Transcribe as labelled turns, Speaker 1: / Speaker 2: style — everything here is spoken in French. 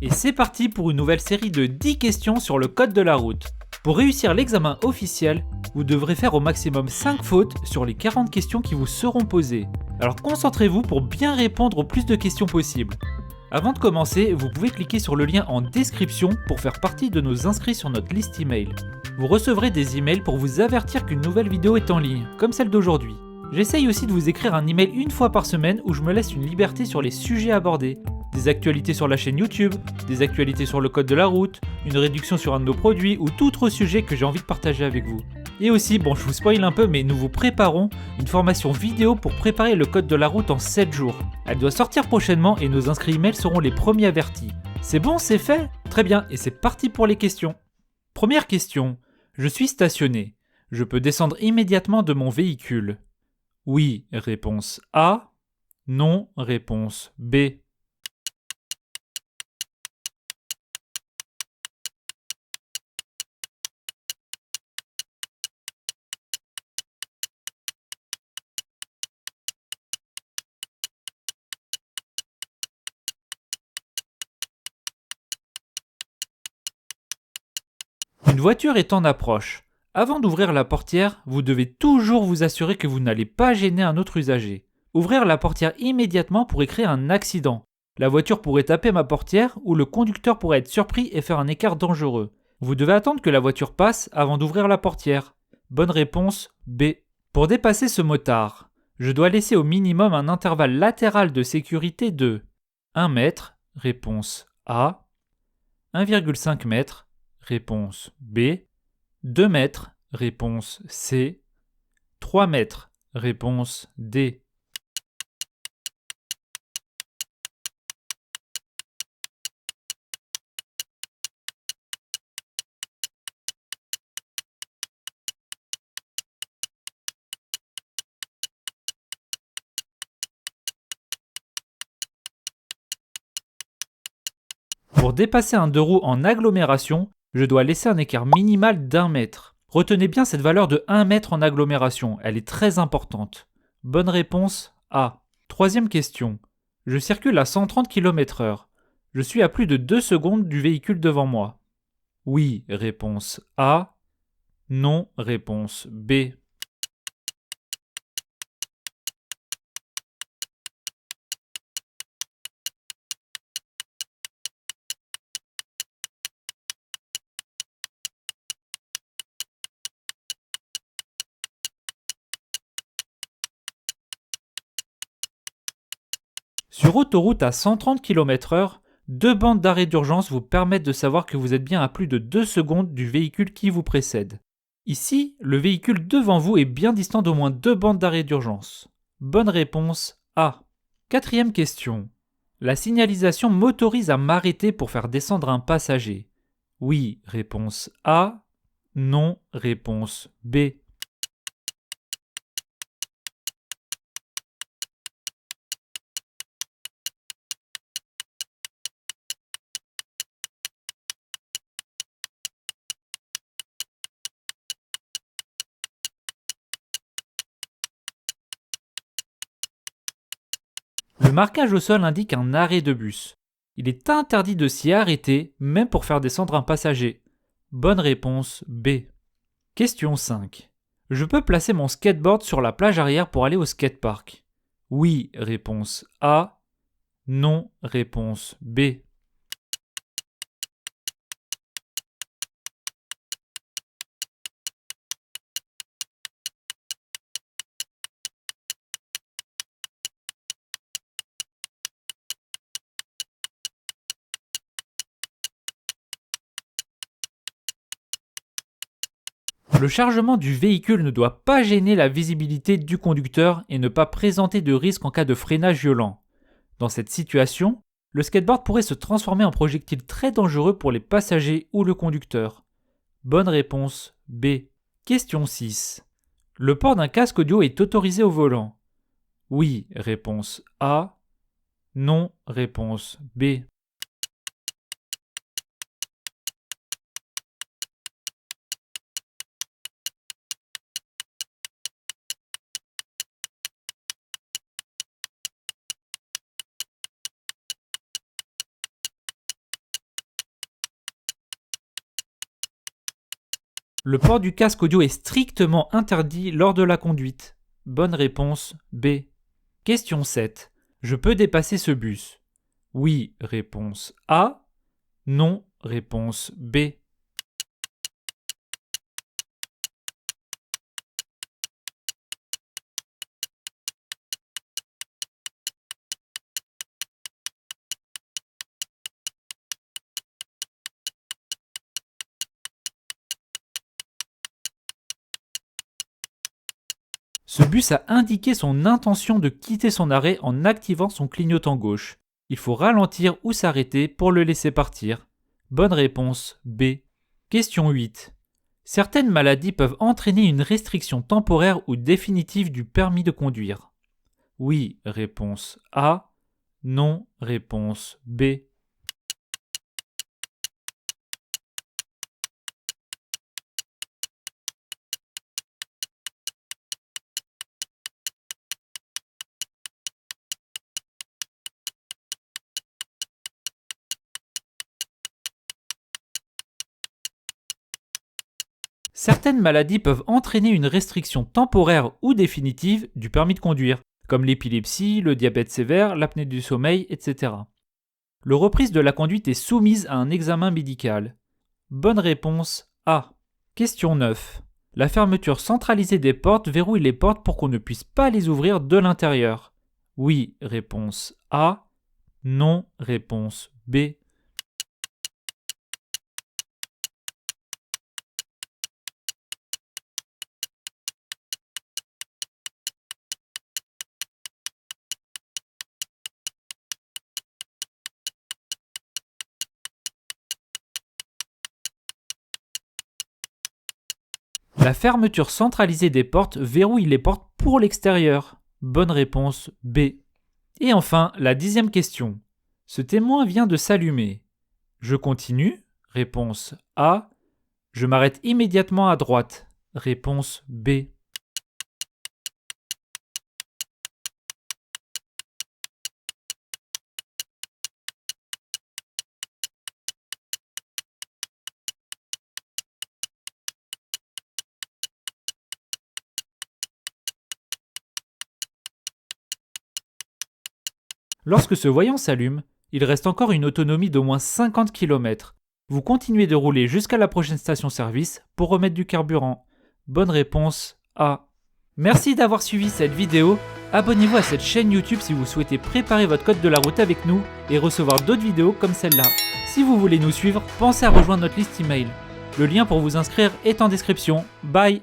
Speaker 1: Et c'est parti pour une nouvelle série de 10 questions sur le code de la route. Pour réussir l'examen officiel, vous devrez faire au maximum 5 fautes sur les 40 questions qui vous seront posées. Alors concentrez-vous pour bien répondre au plus de questions possibles. Avant de commencer, vous pouvez cliquer sur le lien en description pour faire partie de nos inscrits sur notre liste email. Vous recevrez des emails pour vous avertir qu'une nouvelle vidéo est en ligne, comme celle d'aujourd'hui. J'essaye aussi de vous écrire un email une fois par semaine où je me laisse une liberté sur les sujets abordés. Des actualités sur la chaîne YouTube, des actualités sur le code de la route, une réduction sur un de nos produits ou tout autre sujet que j'ai envie de partager avec vous. Et aussi, je vous spoil un peu, mais nous vous préparons une formation vidéo pour préparer le code de la route en 7 jours. Elle doit sortir prochainement et nos inscrits email seront les premiers avertis. C'est bon, c'est fait? Très bien, et c'est parti pour les questions. Première question. Je suis stationné. Je peux descendre immédiatement de mon véhicule. Oui, réponse A. Non, réponse B. Une voiture est en approche. Avant d'ouvrir la portière, vous devez toujours vous assurer que vous n'allez pas gêner un autre usager. Ouvrir la portière immédiatement pourrait créer un accident. La voiture pourrait taper ma portière ou le conducteur pourrait être surpris et faire un écart dangereux. Vous devez attendre que la voiture passe avant d'ouvrir la portière. Bonne réponse B. Pour dépasser ce motard, je dois laisser au minimum un intervalle latéral de sécurité de 1 mètre, réponse A, 1,5 mètre, réponse B, 2 mètres, réponse C, 3 mètres, réponse D. Pour dépasser un deux roues en agglomération, je dois laisser un écart minimal d'1 mètre. Retenez bien cette valeur de 1 mètre en agglomération, elle est très importante. Bonne réponse A. Troisième question. Je circule à 130 km/h. Je suis à plus de 2 secondes du véhicule devant moi. Oui, réponse A. Non, réponse B. Sur autoroute à 130 km/h, deux bandes d'arrêt d'urgence vous permettent de savoir que vous êtes bien à plus de 2 secondes du véhicule qui vous précède. Ici, le véhicule devant vous est bien distant d'au moins 2 bandes d'arrêt d'urgence. Bonne réponse A. Quatrième question. La signalisation m'autorise à m'arrêter pour faire descendre un passager. Oui, réponse A. Non, réponse B. Le marquage au sol indique un arrêt de bus. Il est interdit de s'y arrêter, même pour faire descendre un passager. Bonne réponse B. Question 5. Je peux placer mon skateboard sur la plage arrière pour aller au skatepark. Oui, réponse A. Non, réponse B. Le chargement du véhicule ne doit pas gêner la visibilité du conducteur et ne pas présenter de risque en cas de freinage violent. Dans cette situation, le skateboard pourrait se transformer en projectile très dangereux pour les passagers ou le conducteur. Bonne réponse B. Question 6. Le port d'un casque audio est autorisé au volant. Oui, réponse A. Non, réponse B. Le port du casque audio est strictement interdit lors de la conduite. Bonne réponse B. Question 7. Je peux dépasser ce bus? Oui, réponse A. Non, réponse B. Ce bus a indiqué son intention de quitter son arrêt en activant son clignotant gauche. Il faut ralentir ou s'arrêter pour le laisser partir. Bonne réponse B. Question 8. Certaines maladies peuvent entraîner une restriction temporaire ou définitive du permis de conduire. Oui, réponse A. Non, réponse B. Certaines maladies peuvent entraîner une restriction temporaire ou définitive du permis de conduire, comme l'épilepsie, le diabète sévère, l'apnée du sommeil, etc. Le reprise de la conduite est soumise à un examen médical. Bonne réponse A. Question 9. La fermeture centralisée des portes verrouille les portes pour qu'on ne puisse pas les ouvrir de l'intérieur. Oui, réponse A. Non, réponse B. La fermeture centralisée des portes verrouille les portes pour l'extérieur. Bonne réponse B. Et enfin, la 10e question. Ce témoin vient de s'allumer. Je continue? Réponse A. Je m'arrête immédiatement à droite. Réponse B. Lorsque ce voyant s'allume, il reste encore une autonomie d'au moins 50 km. Vous continuez de rouler jusqu'à la prochaine station-service pour remettre du carburant. Bonne réponse A. Merci d'avoir suivi cette vidéo. Abonnez-vous à cette chaîne YouTube si vous souhaitez préparer votre code de la route avec nous et recevoir d'autres vidéos comme celle-là. Si vous voulez nous suivre, pensez à rejoindre notre liste email. Le lien pour vous inscrire est en description. Bye!